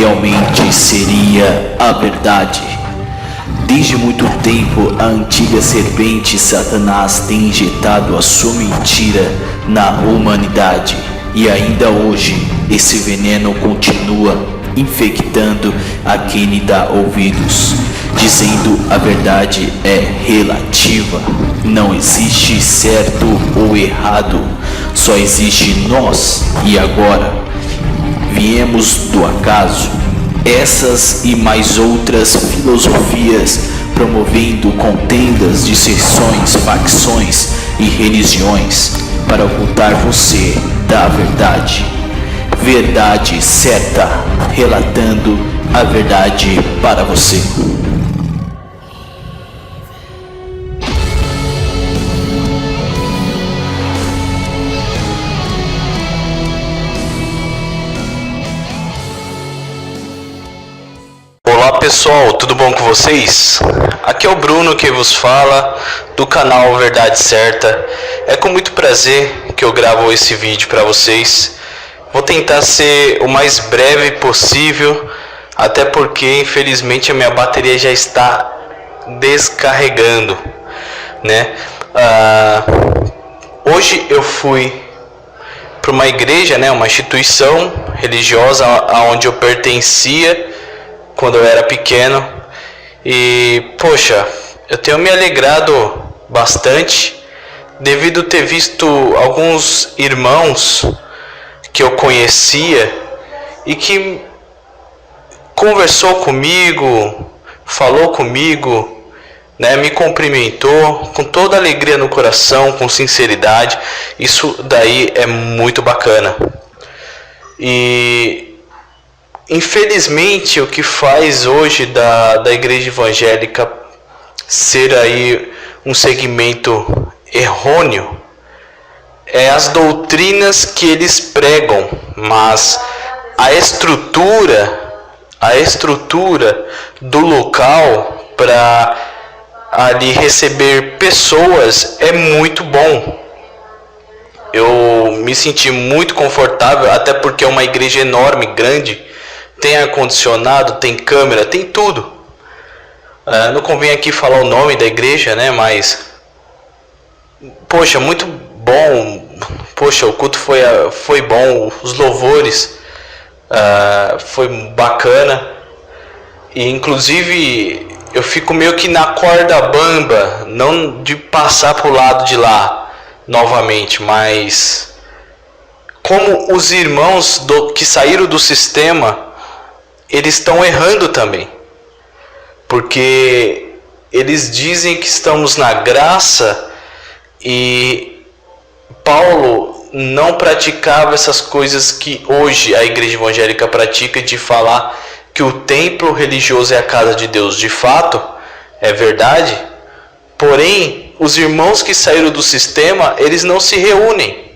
realmente seria a verdade. Desde muito tempo, a antiga serpente Satanás tem injetado a sua mentira na humanidade. E ainda hoje, esse veneno continua infectando a quem lhe dá ouvidos, dizendo a verdade é relativa. Não existe certo ou errado, só existe nós e agora. Viemos do acaso. Essas e mais outras filosofias promovendo contendas, disseções, facções e religiões para ocultar você da verdade. Verdade certa, relatando a verdade para você. Olá pessoal, tudo bom com vocês? Aqui é o Bruno que vos fala do canal Verdade Certa. É com muito prazer que eu gravo esse vídeo para vocês. Vou tentar ser o mais breve possível, até porque infelizmente a minha bateria já está descarregando, né? Hoje eu fui para uma igreja, né, uma instituição religiosa aonde eu pertencia quando eu era pequeno, e poxa, eu tenho me alegrado bastante devido ter visto alguns irmãos que eu conhecia e que conversou comigo, falou comigo, né, me cumprimentou com toda alegria no coração, com sinceridade. Isso daí é muito bacana. E infelizmente o que faz hoje da igreja evangélica ser aí um segmento errôneo é as doutrinas que eles pregam, mas a estrutura do local para ali receber pessoas é muito bom. Eu me senti muito confortável, até porque é uma igreja enorme, grande, tem ar-condicionado, tem câmera, tem tudo. Não convém aqui falar o nome da igreja, né? Mas poxa, muito bom. Poxa, o culto foi bom, os louvores foi bacana. E inclusive eu fico meio que na corda bamba, não de passar pro lado de lá novamente, mas como os irmãos que saíram do sistema, eles estão errando também, porque eles dizem que estamos na graça e Paulo não praticava essas coisas que hoje a igreja evangélica pratica, de falar que o templo religioso é a casa de Deus. De fato, é verdade, porém, os irmãos que saíram do sistema, eles não se reúnem.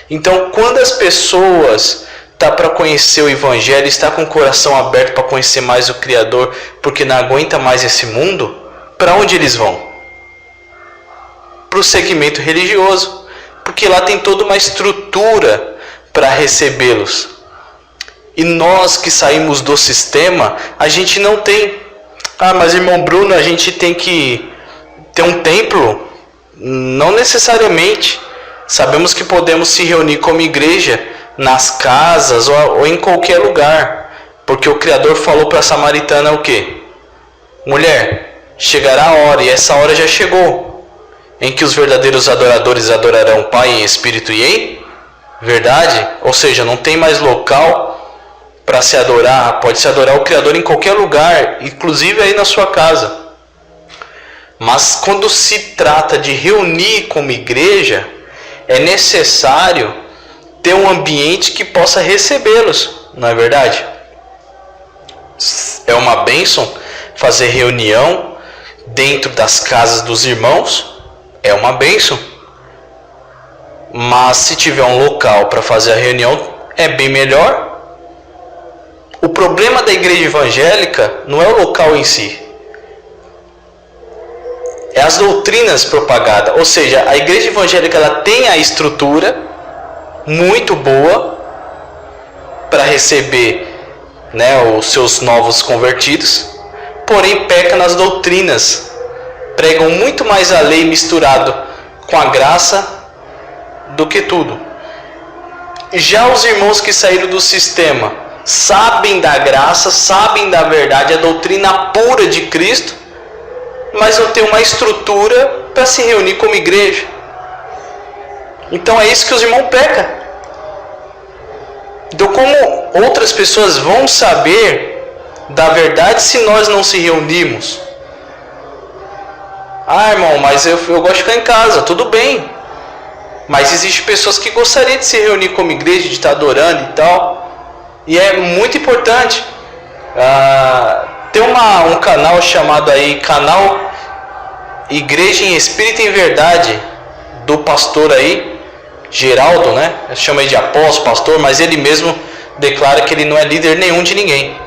Então, quando as pessoas tá para conhecer o evangelho, está com o coração aberto para conhecer mais o Criador, porque não aguenta mais esse mundo, para onde eles vão? Para o segmento religioso, porque lá tem toda uma estrutura para recebê-los. E nós que saímos do sistema, a gente não tem. Mas irmão Bruno, a gente tem que ter um templo? Não necessariamente. Sabemos que podemos se reunir como igreja nas casas ou em qualquer lugar, porque o Criador falou para a samaritana o quê? Mulher, chegará a hora, e essa hora já chegou, em que os verdadeiros adoradores adorarão o Pai em espírito e em verdade. Ou seja, não tem mais local para se adorar, pode se adorar o Criador em qualquer lugar, inclusive aí na sua casa. Mas quando se trata de reunir como igreja, é necessário ter um ambiente que possa recebê-los, não é verdade? É uma bênção fazer reunião dentro das casas dos irmãos, é uma bênção. Mas se tiver um local para fazer a reunião, é bem melhor. O problema da igreja evangélica não é o local em si, é as doutrinas propagadas. Ou seja, a igreja evangélica ela tem a estrutura muito boa para receber, né, os seus novos convertidos, porém peca nas doutrinas, pregam muito mais a lei misturado com a graça do que tudo. Já os irmãos que saíram do sistema sabem da graça, sabem da verdade, a doutrina pura de Cristo, mas não tem uma estrutura para se reunir como igreja. Então é isso que os irmãos pecam. Então, como outras pessoas vão saber da verdade se nós não se reunirmos? Ah, irmão, mas eu gosto de ficar em casa, tudo bem. Mas existem pessoas que gostariam de se reunir como igreja, de estar adorando e tal. E é muito importante. Tem um canal chamado aí, canal Igreja em Espírito e em Verdade, do pastor aí, Geraldo, né? Chama ele de apóstolo, pastor, mas ele mesmo declara que ele não é líder nenhum de ninguém.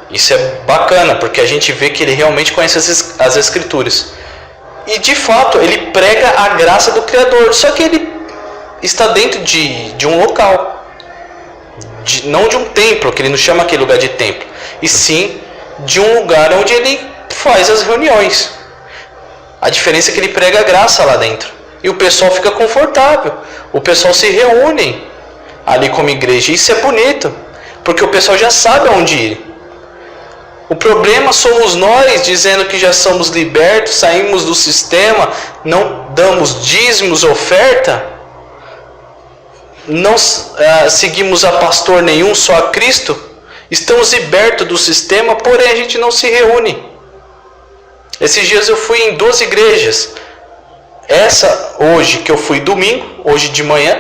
Isso é bacana, porque a gente vê que ele realmente conhece as Escrituras. E de fato, ele prega a graça do Criador, só que ele está dentro de um local, não de um templo, que ele não chama aquele lugar de templo, e sim de um lugar onde ele faz as reuniões. A diferença é que ele prega a graça lá dentro, e o pessoal fica confortável, o pessoal se reúne ali como igreja. Isso é bonito, porque o pessoal já sabe aonde ir. O problema somos nós, dizendo que já somos libertos, saímos do sistema, não damos dízimos, oferta, não seguimos a pastor nenhum, só a Cristo. Estamos libertos do sistema, porém a gente não se reúne. Esses dias eu fui em 2 igrejas. Essa hoje que eu fui domingo, hoje de manhã,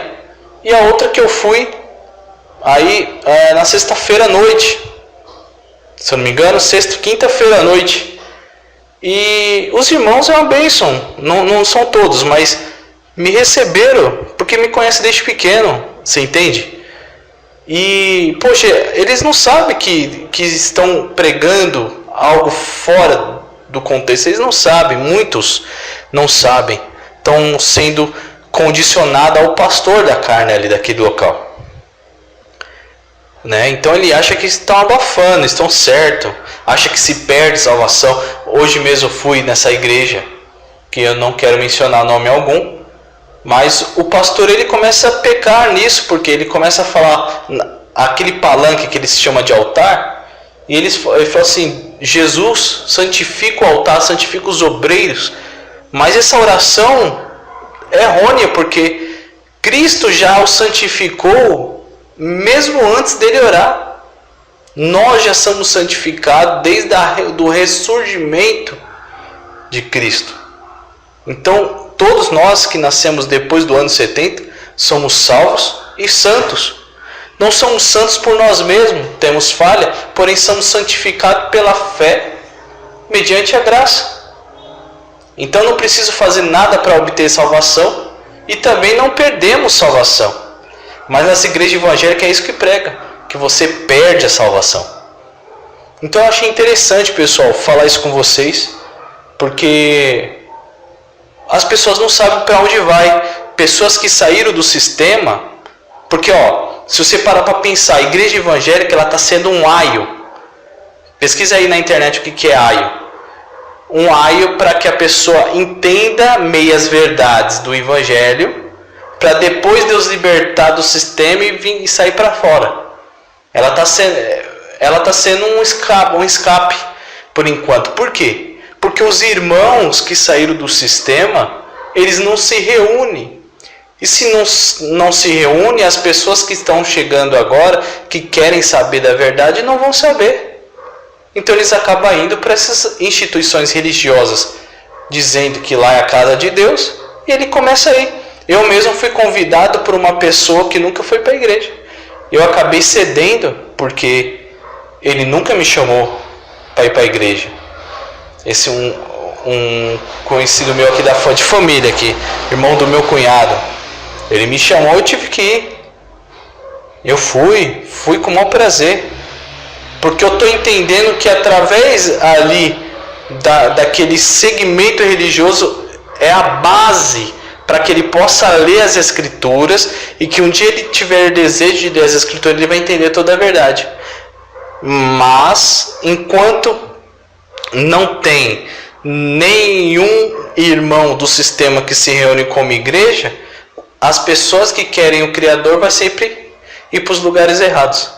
e a outra que eu fui aí na sexta-feira à noite. Se eu não me engano, quinta-feira à noite. E os irmãos é uma bênção, não são todos, mas me receberam porque me conhecem desde pequeno, você entende? E, poxa, eles não sabem que estão pregando algo fora do contexto, eles não sabem, muitos não sabem, estão sendo condicionados ao pastor da carne ali daquele local. Né? Então ele acha que estão abafando, estão certo, acha que se perde salvação. Hoje mesmo eu fui nessa igreja, que eu não quero mencionar nome algum, mas o pastor ele começa a pecar nisso, porque ele começa a falar aquele palanque que eles chamam de altar, e ele fala assim: Jesus santifica o altar, santifica os obreiros, mas essa oração é errônea, porque Cristo já o santificou mesmo antes dele orar. Nós já somos santificados desde do ressurgimento de Cristo. Então, todos nós que nascemos depois do ano 70 somos salvos e santos. Não somos santos por nós mesmos, temos falha, porém somos santificados pela fé, mediante a graça. Então não preciso fazer nada para obter salvação, e também não perdemos salvação. Mas nas igrejas evangélicas é isso que prega, que você perde a salvação. Então eu achei interessante, pessoal, falar isso com vocês, porque as pessoas não sabem para onde vai. Pessoas que saíram do sistema, porque se você parar para pensar, a igreja evangélica ela está sendo um aio. Pesquisa aí na internet o que é aio. Um aio para que a pessoa entenda meias verdades do evangelho, para depois Deus libertar do sistema e vir e sair para fora. Ela está sendo um escape por enquanto. Por quê? Porque os irmãos que saíram do sistema, eles não se reúnem. E se não se reúnem, as pessoas que estão chegando agora, que querem saber da verdade, não vão saber. Então eles acabam indo para essas instituições religiosas, dizendo que lá é a casa de Deus, e ele começa a ir. Eu mesmo fui convidado por uma pessoa que nunca foi para a igreja. Eu acabei cedendo, porque ele nunca me chamou para ir para a igreja. Esse um conhecido meu aqui de família, aqui, irmão do meu cunhado, ele me chamou, eu tive que ir. Eu fui com o maior prazer, porque eu estou entendendo que através ali daquele segmento religioso é a base para que ele possa ler as Escrituras, e que um dia ele tiver desejo de ler as Escrituras, ele vai entender toda a verdade. Mas enquanto não tem nenhum irmão do sistema que se reúne como igreja, as pessoas que querem o Criador vai sempre ir para os lugares errados.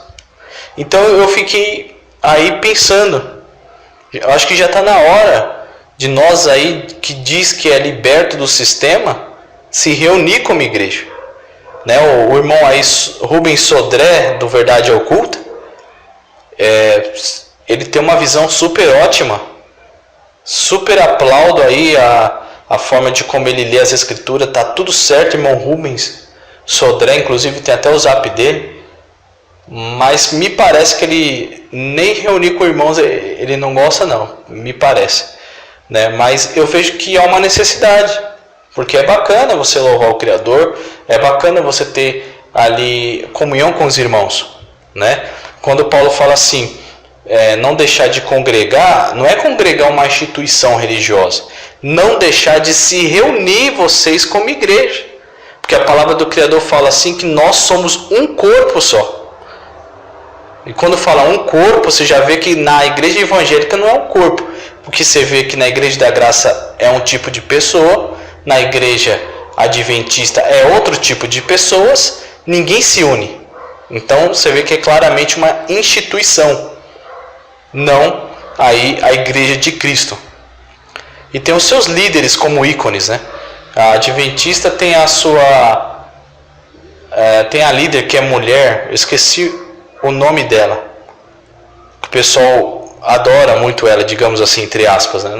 Então eu fiquei aí pensando, eu acho que já está na hora de nós aí, que diz que é liberto do sistema, se reunir como igreja. Né? O irmão aí, Rubens Sodré, do Verdade Oculta, ele tem uma visão super ótima, super aplaudo aí a forma de como ele lê as escrituras, tá tudo certo, irmão Rubens Sodré, inclusive tem até o zap dele, mas me parece que ele nem reunir com irmãos ele não gosta não, me parece, né? Mas eu vejo que há uma necessidade, porque é bacana você louvar o Criador, é bacana você ter ali comunhão com os irmãos, né? Quando Paulo fala assim, não deixar de congregar, não é congregar uma instituição religiosa, não deixar de se reunir vocês como igreja, porque a palavra do Criador fala assim que nós somos um corpo só. E quando fala um corpo, você já vê que na igreja evangélica não é um corpo, porque você vê que na igreja da graça é um tipo de pessoa, na igreja adventista é outro tipo de pessoas, ninguém se une. Então você vê que é claramente uma instituição, não aí a igreja de Cristo. E tem os seus líderes como ícones, né? A adventista tem a sua tem a líder que é mulher, eu esqueci o nome dela, o pessoal adora muito ela, digamos assim, entre aspas, né?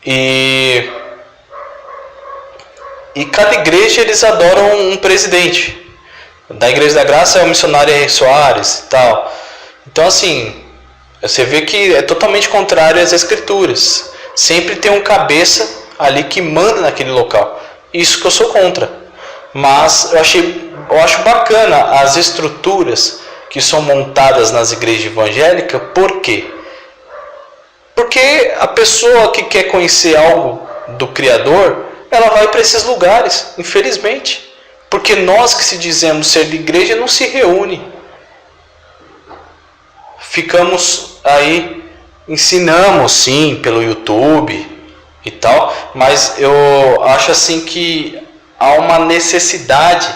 E cada igreja eles adoram um presidente. Da Igreja da Graça é o missionário Henrique Soares e tal. Então assim, você vê que é totalmente contrário às escrituras. Sempre tem um cabeça ali que manda naquele local. Isso que eu sou contra. Mas eu acho bacana as estruturas que são montadas nas igrejas evangélicas. Por quê? Porque a pessoa que quer conhecer algo do Criador, ela vai para esses lugares, infelizmente. Porque nós que se dizemos ser de igreja não se reúne. Ficamos aí, ensinamos sim pelo YouTube e tal, mas eu acho assim que há uma necessidade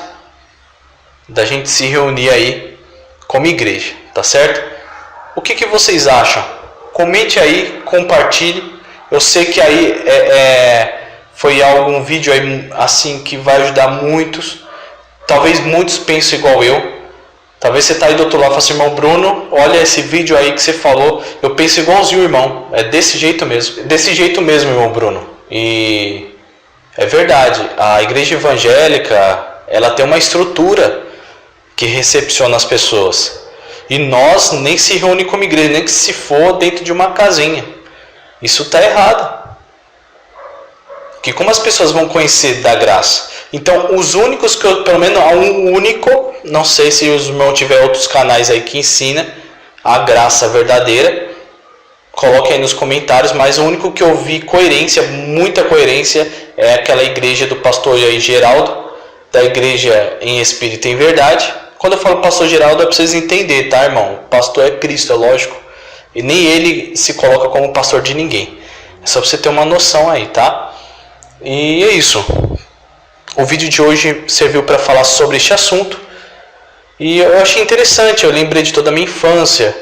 da gente se reunir aí como igreja, tá certo? O que vocês acham? Comente aí, compartilhe. Eu sei que aí foi algum vídeo aí assim que vai ajudar muitos. Talvez muitos pensem igual eu. Talvez você está aí do outro lado e fala assim, irmão Bruno, olha esse vídeo aí que você falou, eu penso igualzinho, irmão. É desse jeito mesmo. Desse jeito mesmo, irmão Bruno. E é verdade, a igreja evangélica, ela tem uma estrutura que recepciona as pessoas. E nós nem se reúne como igreja, nem que se for dentro de uma casinha. Isso está errado. Que como as pessoas vão conhecer da graça? Então, os únicos que eu, pelo menos há um único, não sei se os irmãos tiver outros canais aí que ensina a graça verdadeira, coloque aí nos comentários, mas o único que eu vi coerência, muita coerência, é aquela igreja do pastor aí, Geraldo, da igreja em Espírito e em Verdade. Quando eu falo pastor Geraldo é para vocês entenderem, tá, irmão? O pastor é Cristo, é lógico. E nem ele se coloca como pastor de ninguém. É só para você ter uma noção aí, tá? E é isso. O vídeo de hoje serviu para falar sobre este assunto. E eu achei interessante, eu lembrei de toda a minha infância.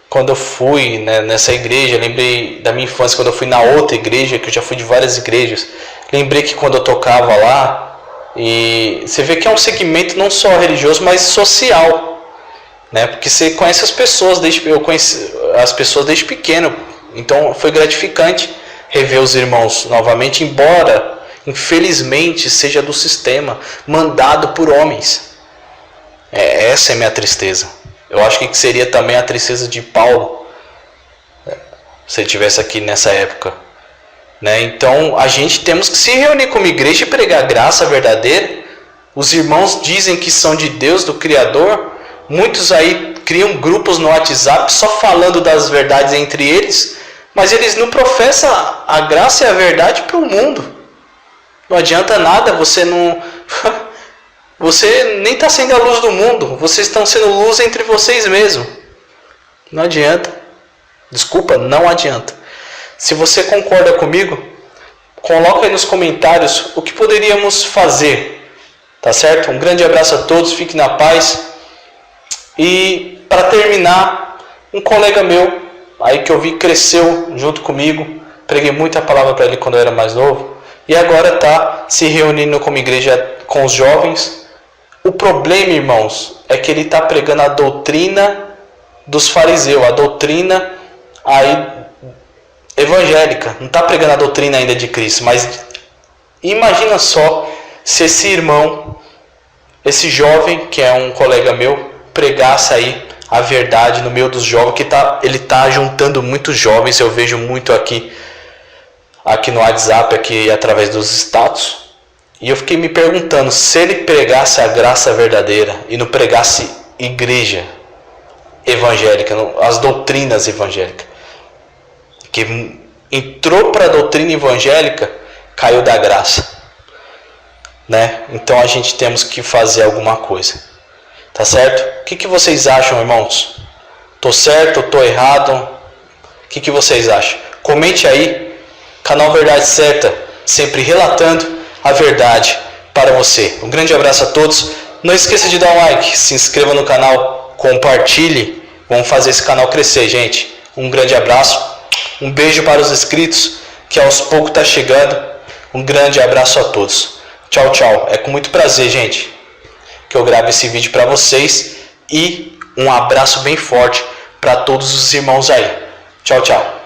Quando eu fui, né, nessa igreja, eu lembrei da minha infância quando eu fui na outra igreja, que eu já fui de várias igrejas. Lembrei que quando eu tocava lá, e você vê que é um segmento não só religioso, mas social, né? Porque você conhece as pessoas, eu conheci as pessoas desde pequeno, então foi gratificante rever os irmãos novamente, embora infelizmente seja do sistema, mandado por homens. Essa é a minha tristeza. Eu acho que seria também a tristeza de Paulo, se ele estivesse aqui nessa época, né? Então a gente temos que se reunir como igreja e pregar a graça verdadeira. Os irmãos dizem que são de Deus, do Criador. Muitos aí criam grupos no WhatsApp só falando das verdades entre eles, mas eles não professam a graça e a verdade para o mundo. Não adianta nada, você nem está sendo a luz do mundo, vocês estão sendo luz entre vocês mesmos. Não adianta. Desculpa, não adianta. Se você concorda comigo, coloca aí nos comentários o que poderíamos fazer. Tá certo? Um grande abraço a todos, fique na paz. E para terminar, um colega meu, aí que eu vi cresceu junto comigo, preguei muita palavra para ele quando eu era mais novo, e agora está se reunindo como igreja com os jovens. O problema, irmãos, é que ele está pregando a doutrina dos fariseus, a doutrina aí evangélica, não está pregando a doutrina ainda de Cristo. Mas imagina só se esse irmão, esse jovem, que é um colega meu, pregasse aí a verdade no meio dos jovens, que ele está juntando muitos jovens, eu vejo muito aqui no WhatsApp, aqui através dos status. E eu fiquei me perguntando, se ele pregasse a graça verdadeira e não pregasse igreja evangélica, as doutrinas evangélicas, que entrou para a doutrina evangélica, caiu da graça, né? Então a gente temos que fazer alguma coisa, tá certo? O que vocês acham, irmãos? Tô certo? Tô errado? O que vocês acham? Comente aí. Canal Verdade Certa, sempre relatando a verdade para você. Um grande abraço a todos. Não esqueça de dar um like, se inscreva no canal, compartilhe. Vamos fazer esse canal crescer, gente. Um grande abraço. Um beijo para os inscritos, que aos poucos está chegando. Um grande abraço a todos. Tchau, tchau. É com muito prazer, gente, que eu gravo esse vídeo para vocês. E um abraço bem forte para todos os irmãos aí. Tchau, tchau.